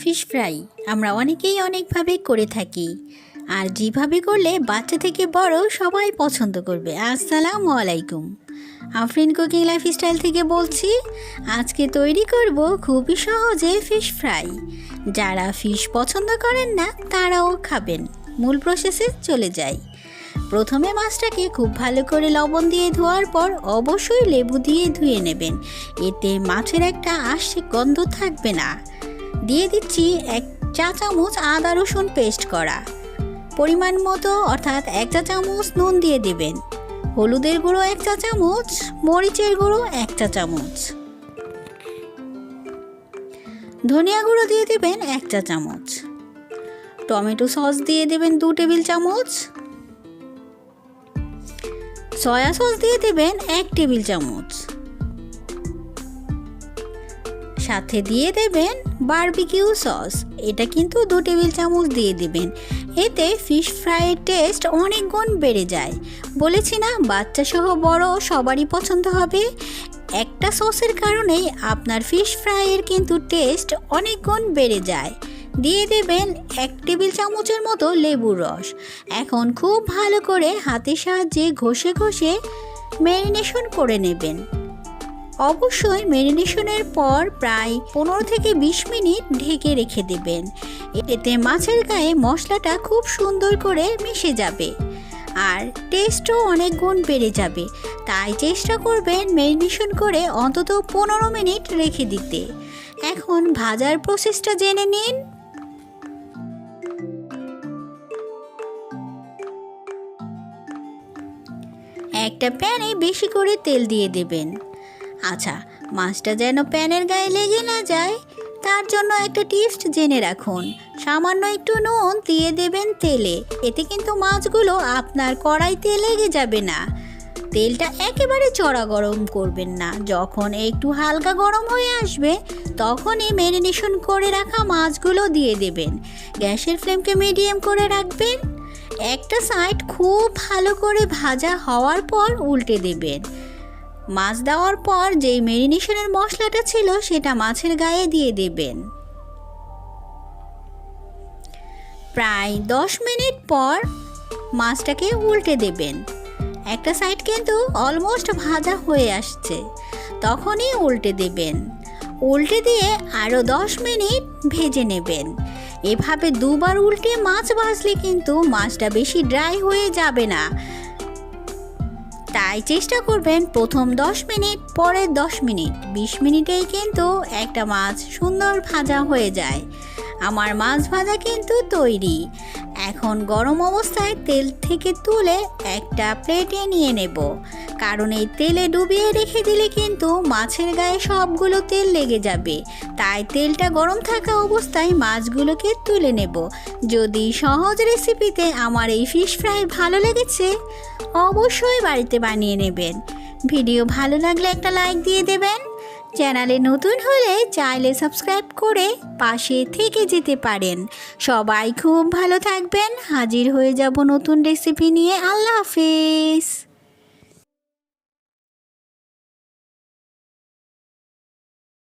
Fish fry আমরা অনেকেই অনেকভাবে করে থাকি, আর যেভাবে করলে বাচ্চা থেকে বড় সবাই পছন্দ করবে। আসসালামু আলাইকুম, আফরিন কুকিং লাইফস্টাইল থেকে বলছি। আজকে তৈরি করব খুবই সহজে ফিশ ফ্রাই। যারা ফিশ পছন্দ করেন না তারাও খাবেন। মূল প্রসেসে চলে যাই। প্রথমে মাছটাকে খুব ভালো করে লবণ দিয়ে ধোয়ার পর অবশ্যই লেবু দিয়ে ধুয়ে নেবেন, এতে মাছের একটা আশে গন্ধ থাকবে না। দিয়ে দিচ্ছি 1 চা চামচ আদা রসুন পেস্ট করা, পরিমাণ মতো অর্থাৎ 1 চা চামচ নুন দিয়ে দেবেন, হলুদের গুঁড়ো 1 চা চামচ, মরিচের গুঁড়ো 1 চা চামচ, ধনিয়া গুঁড়ো দিয়ে দেবেন 1 চা চামচ, টমেটো সস দিয়ে দেবেন 2 টেবিল চামচ, সয়া সস দিয়ে দেবেন 1 টেবিল চামচ, সাথে দিয়ে দেবেন বারবিকিউ সস, এটা কিন্তু 2 টেবিল চামচ দিয়ে দেবেন। এতে ফিশ ফ্রাইয়ের টেস্ট অনেক গুণ বেড়ে যায়। বলেছি না, বাচ্চা সহ বড় সবারই পছন্দ হবে। একটা সসের কারণেই আপনার ফিশ ফ্রাইয়ের কিন্তু টেস্ট অনেক গুণ বেড়ে যায়। দিয়ে দেবেন 1 টেবিল চামচের মতো লেবুর রস। এখন খুব ভালো করে হাতের সাহায্যে ঘষে ঘষে ম্যারিনেশন করে নেবেন। অবশ্যই ম্যারিনেশনের পর প্রায় 15 থেকে 20 মিনিট ঢেকে রেখে দেবেন। এতে মাছের গায়ে মশলাটা খুব সুন্দর করে মিশে যাবে আর টেস্টও অনেক গুণ বেড়ে যাবে। তাই চেষ্টা করবেন ম্যারিনেশন করে অন্তত 15 মিনিট রেখে দিতে। এখন ভাজার প্রসেসটা জেনে নিন। একটা প্যানে বেশি করে তেল দিয়ে দেবেন। আচ্ছা, মাছটা যেন প্যানের গায়ে লেগে না যায় তার জন্য একটা টিপস জেনে রাখুন। সামান্য একটু নুন দিয়ে দেবেন তেলে, এতে কিন্তু মাছগুলো আপনার কড়াইতে লেগে যাবে না। তেলটা একেবারে চড়া গরম করবেন না। যখন একটু হালকা গরম হয়ে আসবে তখনই ম্যারিনেশন করে রাখা মাছগুলো দিয়ে দেবেন। গ্যাসের ফ্লেমকে মিডিয়াম করে রাখবেন। একটা সাইড খুব ভালো করে ভাজা হওয়ার পর উল্টে দেবেন। মাছ দেওয়ার পর যেই ম্যারিনেশনের মশলাটা ছিল সেটা মাছের গায়ে দিয়ে দেবেন। প্রায় 10 মিনিট পর মাছটাকে উল্টে দেবেন। একটা সাইড কিন্তু অলমোস্ট ভাজা হয়ে আসছে, তখনই উল্টে দেবেন। উল্টে দিয়ে আরও 10 মিনিট ভেজে নেবেন। এভাবে দুবার উল্টে মাছ ভাজলে কিন্তু মাছটা বেশি ড্রাই হয়ে যাবে না। তাই চেষ্টা করবেন প্রথম 10 মিনিট, পরের 10 মিনিট, 20 মিনিটেই কিন্তু একটা মাছ সুন্দর ভাজা হয়ে যায়। আমার মাছ ভাজা কিন্তু তৈরি। এখন গরম অবস্থায় তেল থেকে তুলে একটা প্লেটে নিয়ে নেব, কারণ এই তেলে ডুবিয়ে রেখে দিলে কিন্তু মাছের গায়ে সবগুলো তেল লেগে যাবে। তাই তেলটা গরম থাকা অবস্থায় মাছগুলোকে তুলে নেব। যদি সহজ রেসিপিতে আমার এই ফিশ ফ্রাই ভালো লেগেছে অবশ্যই বাড়িতে বানিয়ে নেবেন। ভিডিও ভালো লাগলে একটা লাইক দিয়ে দেবেন। চ্যানেলে নতুন হলে চাইলে সাবস্ক্রাইব করে পাশে থেকে যেতে পারেন। সবাই খুব ভালো থাকবেন। হাজির হয়ে যাব নতুন রেসিপি নিয়ে। আল্লাহ হাফেজ।